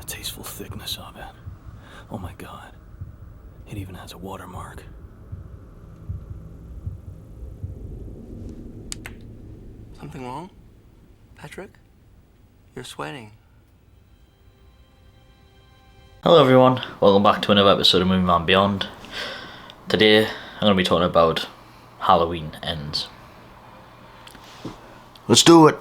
The tasteful thickness of it. Oh my god. It even has a watermark. Something wrong? Patrick? You're sweating. Hello everyone, welcome back to another episode of Movie Man Beyond. Today I'm going to be talking about Halloween Ends. Let's do it.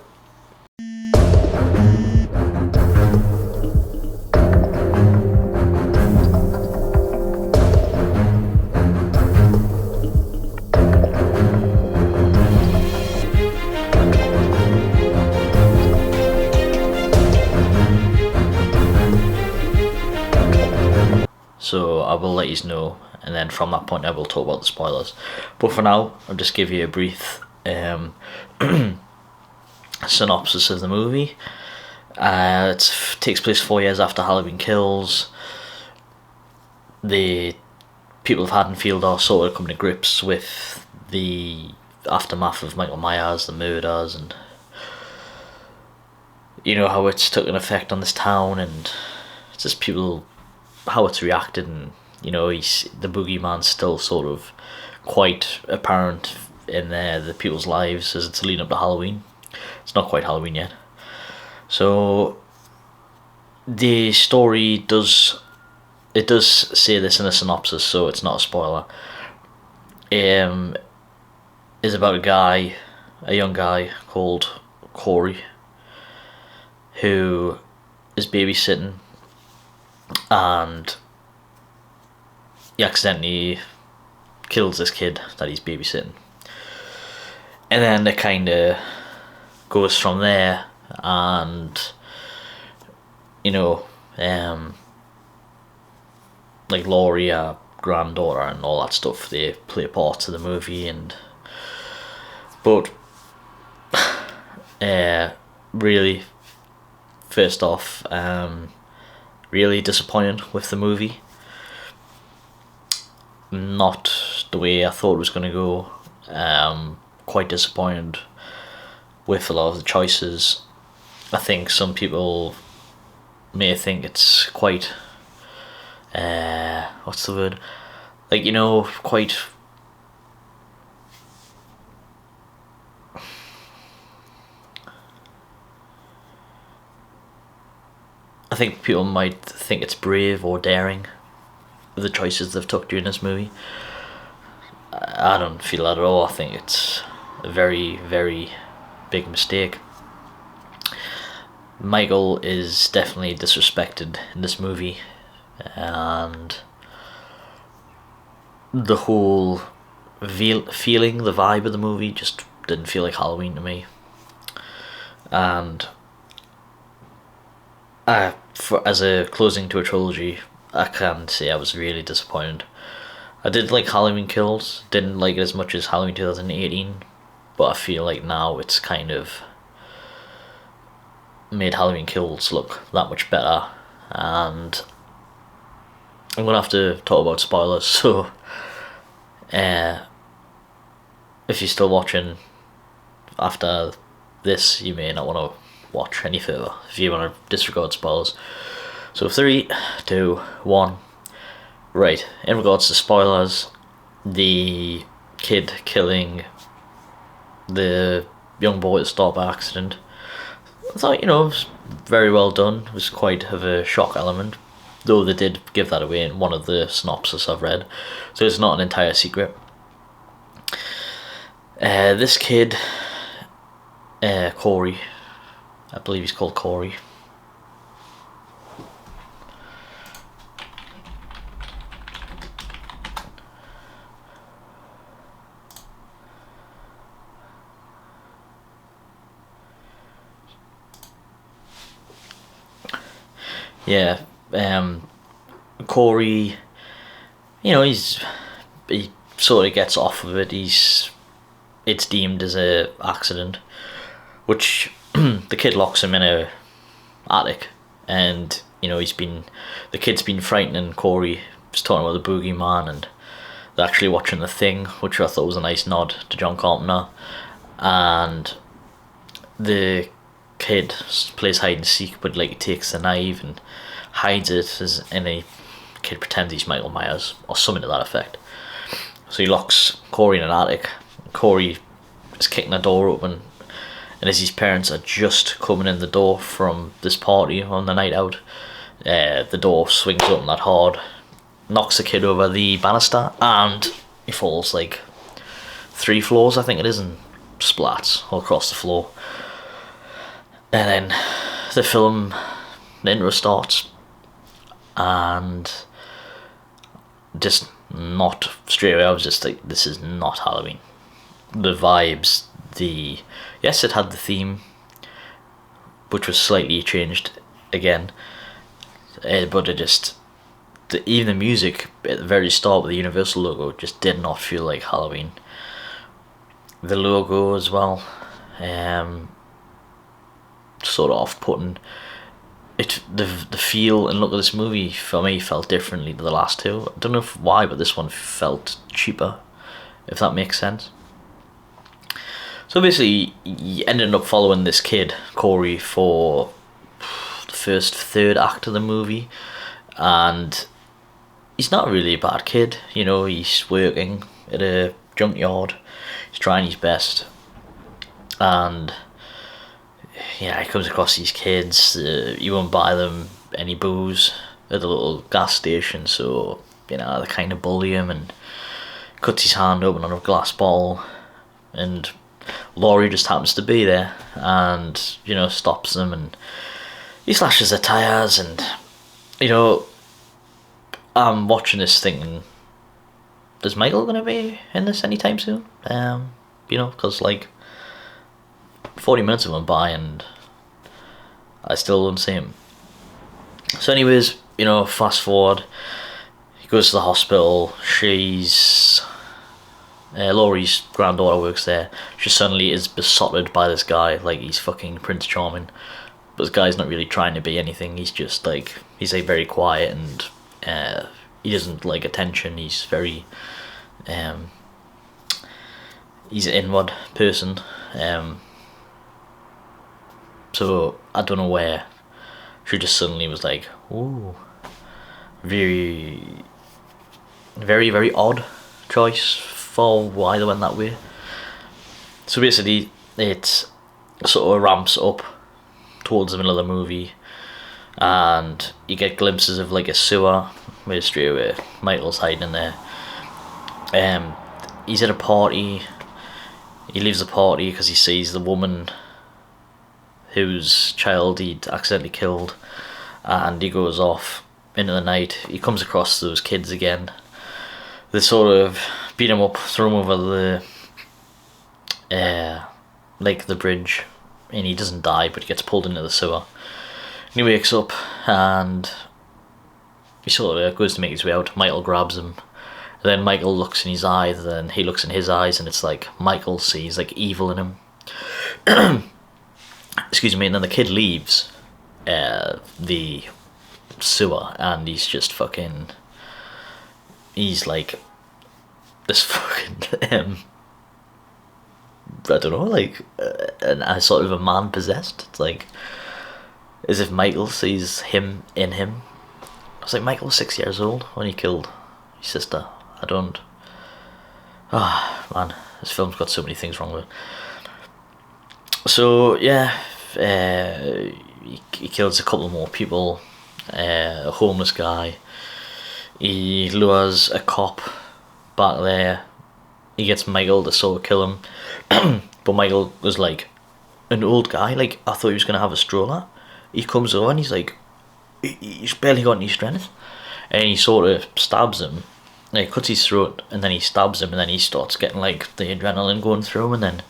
So I will let you know, and then from that point I will talk about the spoilers. But for now, I'll just give you a brief synopsis of the movie. It takes place 4 years after Halloween Kills. The people of Haddonfield are sort of coming to grips with the aftermath of Michael Myers, the murders, and you know how it's took an effect on this town, and it's just people, how it's reacted, and you know the boogeyman's still sort of quite apparent in the people's lives as it's leading up to Halloween. It's not quite Halloween yet. So the story does say this in a synopsis, so it's not a spoiler. Is about a young guy called Corey, who is babysitting, and he accidentally kills this kid that he's babysitting, and then it kind of goes from there. And you know, like Laurie, our granddaughter, and all that stuff, they play parts of the movie, but really, first off, really disappointed with the movie. Not the way I thought it was going to go. Quite disappointed with a lot of the choices. I think some people may think it's quite, what's the word? Like, you know, quite, I think people might think it's brave or daring, the choices they've took during this movie. I don't feel that at all. I think it's a very, very big mistake. Michael is definitely disrespected in this movie, and the whole feeling, the vibe of the movie just didn't feel like Halloween to me. And as a closing to a trilogy, I can say I was really disappointed. I did like Halloween Kills, didn't like it as much as Halloween 2018, but I feel like now it's kind of made Halloween Kills look that much better. And I'm gonna have to talk about spoilers, so if you're still watching after this, you may not want to watch any further if you want to disregard spoilers. So 3, 2, 1. Right, in regards to spoilers, the kid killing the young boy at the start by accident, I thought, you know, it was very well done. It was quite of a shock element, though they did give that away in one of the synopsis I've read, so it's not an entire secret. This kid, Corey, I believe he's called Corey. Yeah, Corey, you know, he sort of gets off of it. It's deemed as a accident, which the kid locks him in a attic, and you know the kid's been frightening Corey. He's talking about the boogeyman, and they're actually watching The Thing, which I thought was a nice nod to John Carpenter, and the kid plays hide and seek, but like he takes the knife and hides it, and the kid pretends he's Michael Myers or something to that effect. So he locks Corey in an attic. Corey is kicking the door open, and as his parents are just coming in the door from this party on the night out, the door swings open that hard, knocks the kid over the banister, and he falls like 3 floors, I think it is, and splats all across the floor. And then the film, the intro starts, and just not straight away I was just like, this is not Halloween. The vibes, yes, it had the theme, which was slightly changed again, but it just, even the music at the very start with the Universal logo just did not feel like Halloween. The logo as well, sort of off-putting. The feel and look of this movie for me felt differently to the last two. I don't know why, but this one felt cheaper, if that makes sense. So basically, you ended up following this kid, Corey, for the first third act of the movie, and he's not really a bad kid. You know, he's working at a junkyard, he's trying his best, and yeah, he comes across these kids. He won't buy them any booze at the little gas station, so you know they kind of bully him, and cuts his hand open on a glass bottle, and Laurie just happens to be there, and you know stops them, and he slashes their tires, and you know I'm watching this thinking, is Michael gonna be in this anytime soon? You know, because like 40 minutes have went by and I still don't see him. So anyways, you know, fast forward, he goes to the hospital. Laurie's granddaughter works there. She suddenly is besotted by this guy, like he's fucking Prince Charming. But this guy's not really trying to be anything. He's just like, he's like very quiet, and he doesn't like attention. He's very he's an inward person. So I don't know where she just suddenly was like, ooh, very, very, very odd choice for why they went that way. So basically, it sort of ramps up towards the middle of the movie, and you get glimpses of like a sewer where straight away Michael's hiding in there. He's at a party. He leaves the party because he sees the woman whose child he'd accidentally killed, and he goes off into the night. He comes across those kids again. They sort of beat him up, throw him over the bridge, and he doesn't die, but he gets pulled into the sewer. And he wakes up, and he sort of goes to make his way out. Michael grabs him. Then Michael looks in his eyes, then he looks in his eyes, and it's like Michael sees like evil in him. Excuse me. And then the kid leaves the sewer, and he's just fucking, he's like this fucking I don't know, like a sort of a man possessed. It's like as if Michael sees him in him. I was like, Michael was 6 years old when he killed his sister. I don't. Ah, man, this film's got so many things wrong with it. So yeah, he kills a couple more people. A homeless guy. He lures a cop back there. He gets Michael to sort of kill him, but Michael was like an old guy. Like I thought he was gonna have a stroller. He comes over and he's like, he's barely got any strength, and he sort of stabs him. He cuts his throat, and then he stabs him, and then he starts getting like the adrenaline going through him, and then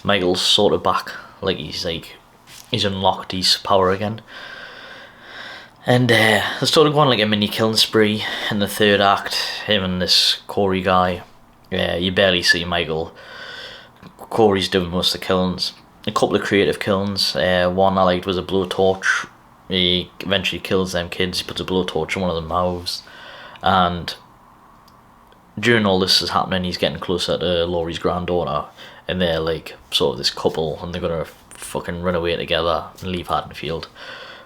Michael's sort of back, like he's unlocked his power again. And they're sort of going like a mini killing spree in the third act. Him and this Corey guy. You barely see Michael. Corey's doing most of the killings. A couple of creative killings. One I liked was a blowtorch. He eventually kills them kids. He puts a blowtorch in one of their mouths, and during all this is happening, he's getting closer to Laurie's granddaughter, and they're like sort of this couple, and they're gonna fucking run away together and leave Haddonfield,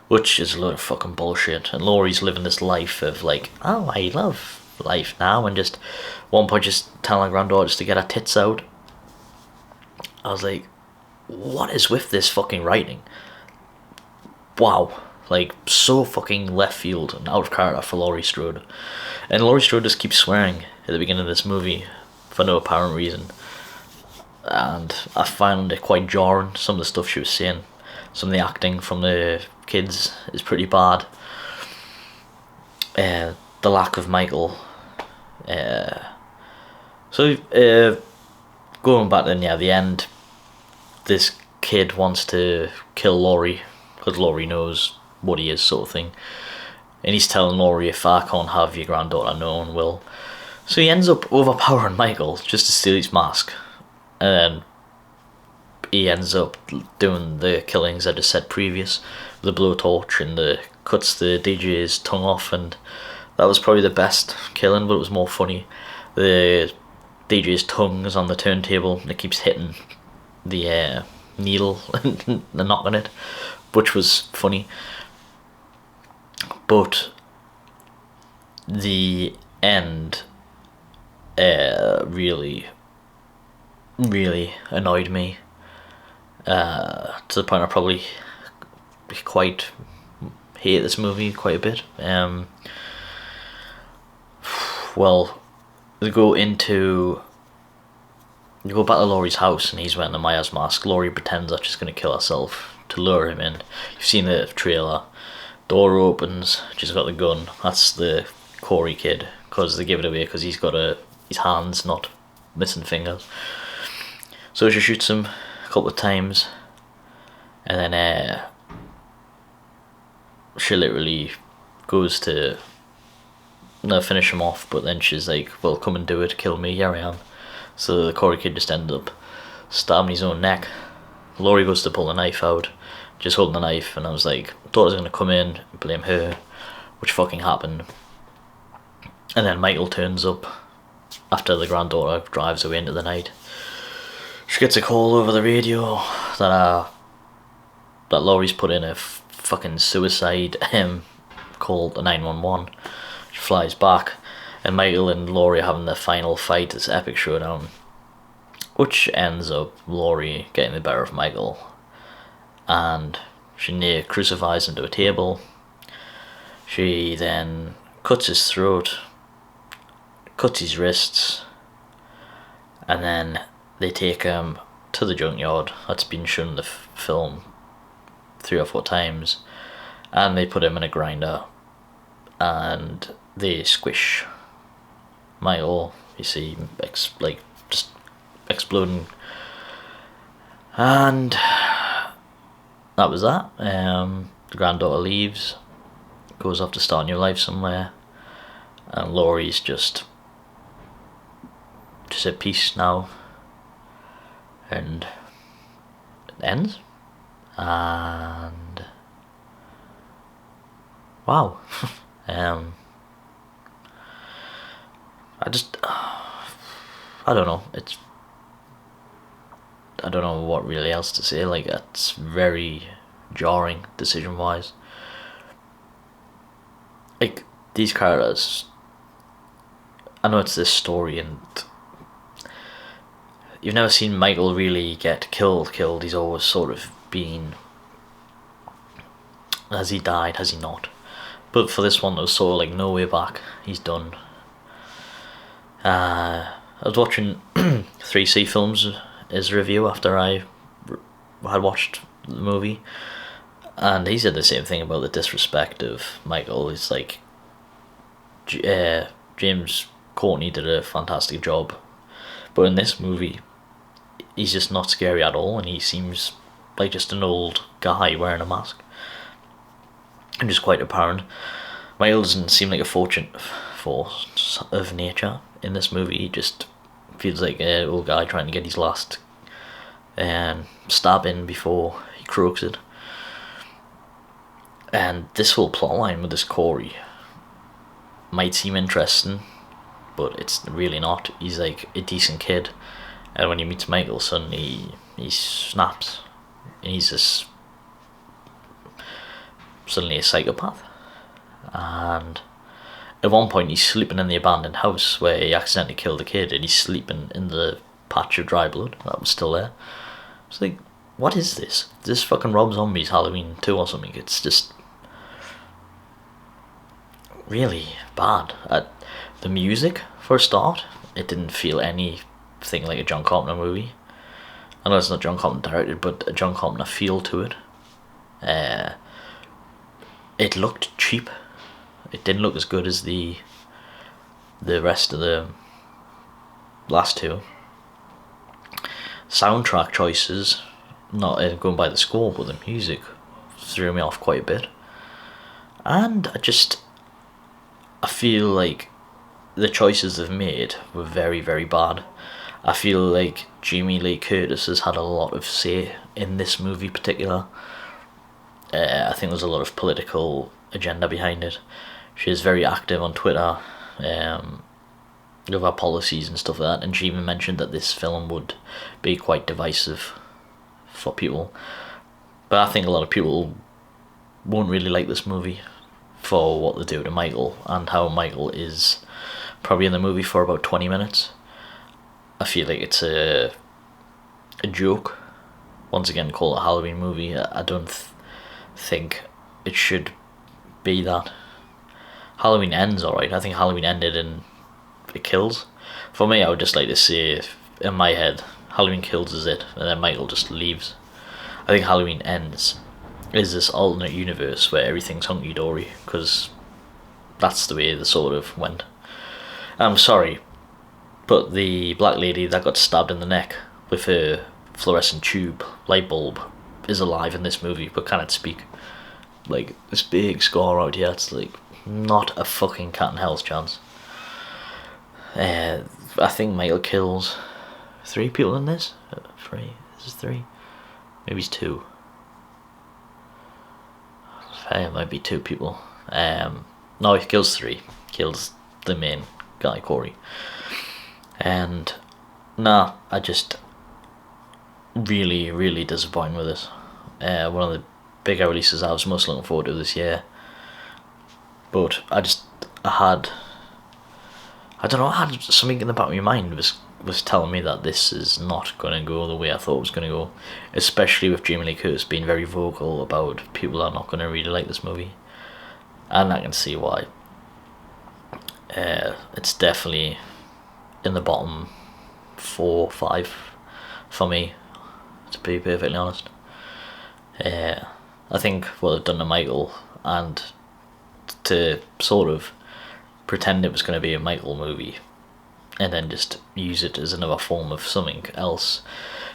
which is a load of fucking bullshit. And Laurie's living this life of like, oh, I love life now, and just one point just telling her granddaughter just to get her tits out. I was like, what is with this fucking writing? Wow, like so fucking left field and out of character for Laurie Strode. And Laurie Strode just keeps swearing at the beginning of this movie for no apparent reason, and I found it quite jarring. Some of the stuff she was saying, some of the acting from the kids is pretty bad. The lack of Michael. Going back then, the end, this kid wants to kill Laurie because Laurie knows what he is, sort of thing. And he's telling Laurie, if I can't have your granddaughter, no one will. So he ends up overpowering Michael just to steal his mask. And then he ends up doing the killings I just said previous, the blowtorch, and cuts the DJ's tongue off, and that was probably the best killing, but it was more funny. The DJ's tongue is on the turntable and it keeps hitting the needle and knocking it, which was funny. But the end really annoyed me, to the point I probably quite hate this movie quite a bit. Well, they go back to Laurie's house and he's wearing the Myers mask. Laurie pretends that she's going to kill herself to lure him in. You've seen the trailer. Door opens, she's got the gun. That's the Corey kid, because they give it away because he's got his hands not missing fingers. So she shoots him a couple of times, and then she literally goes to finish him off, but then she's like, well, come and do it, kill me, here I am. So the Corey kid just ended up stabbing his own neck. Laurie goes to pull the knife out, just holding the knife, and I was like, I thought I was going to come in and blame her, which fucking happened. And then Michael turns up after the granddaughter drives away into the night. She gets a call over the radio that Laurie's put in a fucking suicide called the 911. She flies back, and Michael and Laurie are having their final fight, this epic showdown, which ends up Laurie getting the better of Michael, and she near crucifies him to a table. She then cuts his throat, cuts his wrists, and then they take him to the junkyard. That's been shown in the film 3 or 4 times, and they put him in a grinder and they squish Michael. You see just exploding, and that was that. The granddaughter leaves, goes off to start a new life somewhere, and Laurie's just at peace now, and it ends. And wow. I don't know. I don't know what really else to say. Like, it's very jarring decision wise. Like, these characters, I know it's this story, and you've never seen Michael really get killed. He's always sort of been, has he died, has he not? But for this one, there was sort of like no way back. He's done. I was watching 3C Films' his review after I had watched the movie, and he said the same thing about the disrespect of Michael. It's like James Courtney did a fantastic job, but in this movie he's just not scary at all, and he seems like just an old guy wearing a mask, and just quite apparent. Michael doesn't seem like a force of nature in this movie. He just feels like an old guy trying to get his last stab in before he croaks it. And this whole plotline with this Corey might seem interesting, but it's really not. He's like a decent kid, and when he meets Michael suddenly he snaps. and he's this suddenly a psychopath, and at one point he's sleeping in the abandoned house where he accidentally killed a kid, and he's sleeping in the patch of dry blood that was still there. It's like, what is this? This fucking Rob Zombie's Halloween 2 or something. It's just really bad. The music, for a start, it didn't feel anything like a John Carpenter movie. I know it's not John Carpenter directed, but a John Carpenter feel to it. It looked cheap. It didn't look as good as the rest of the last two. Soundtrack choices, not going by the score, but the music threw me off quite a bit. And I feel like the choices they've made were very, very bad. I feel like Jamie Lee Curtis has had a lot of say in this movie in particular. I think there's a lot of political agenda behind it. She is very active on Twitter with her policies and stuff like that, and she even mentioned that this film would be quite divisive for people. But I think a lot of people won't really like this movie for what they do to Michael, and how Michael is probably in the movie for about 20 minutes. I feel like it's a joke. Once again, call it a Halloween movie. I don't think it should be that. Halloween Ends alright. I think Halloween ended and it kills. For me, I would just like to say, in my head, Halloween Kills is it, and then Michael just leaves. I think Halloween Ends is this alternate universe where everything's hunky-dory, because that's the way they sort of went. I'm sorry, but the black lady that got stabbed in the neck with her fluorescent tube light bulb is alive in this movie but cannot speak. Like, this big scar out here, it's like not a fucking cat in hell's chance. I think Michael kills 3 people in this. 3? This is 3? Maybe it's 2. It might be 2 people. No, he kills 3. Kills the main guy, Corey. And I just really, really disappointed with this. One of the bigger releases I was most looking forward to this year. But I had something in the back of my mind was telling me that this is not going to go the way I thought it was going to go, especially with Jamie Lee Curtis being very vocal about people are not going to really like this movie, and I can see why. It's definitely in the bottom 4 or 5 for me, to be perfectly honest. I think what they've done to Michael, and to sort of pretend it was going to be a Michael movie and then just use it as another form of something else,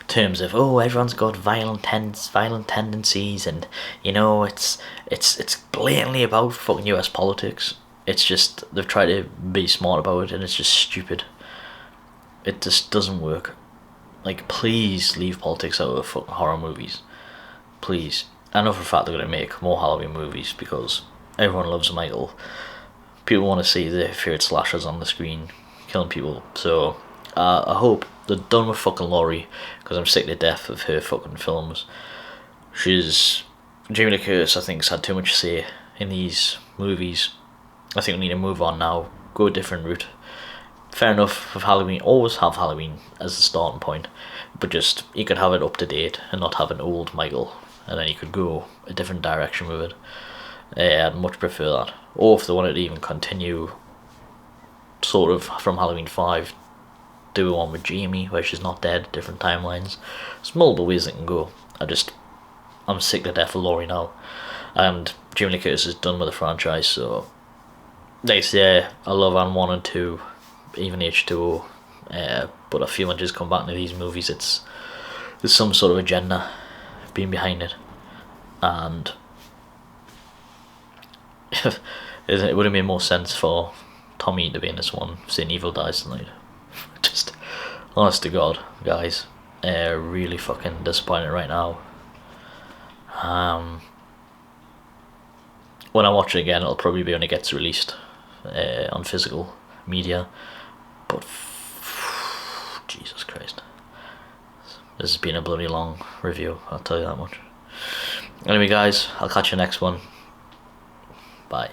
in terms of, oh, everyone's got violent tendencies, and you know, it's blatantly about fucking US politics. It's just, they've tried to be smart about it, and it's just stupid. It just doesn't work. Like, please leave politics out of fucking horror movies. Please. I know for a fact they're going to make more Halloween movies because everyone loves Michael. People want to see the feared slashers on the screen killing people. So I hope they're done with fucking Laurie, because I'm sick to death of her fucking films. Jamie Lee Curtis, I think, has had too much say in these movies. I think we need to move on now, go a different route. Fair enough with Halloween, always have Halloween as the starting point, but just, you could have it up to date and not have an old Michael, and then you could go a different direction with it. I'd much prefer that. Or if they wanted to even continue sort of from Halloween 5, do one with Jamie where she's not dead, different timelines. There's multiple ways they can go. I'm sick to death of Laurie now, and Jamie Lee Curtis is done with the franchise. So next year I love Anne 1 and 2, even H2O, but I feel when just come back to these movies, there's some sort of agenda being behind it, and it would have made more sense for Tommy to be in this one, seeing Evil dies tonight. Just, honest to God, guys, really fucking disappointed right now. When I watch it again, it'll probably be when it gets released on physical media, but Jesus Christ, This has been a bloody long review, I'll tell you that much. Anyway guys, I'll catch you next one. Bye.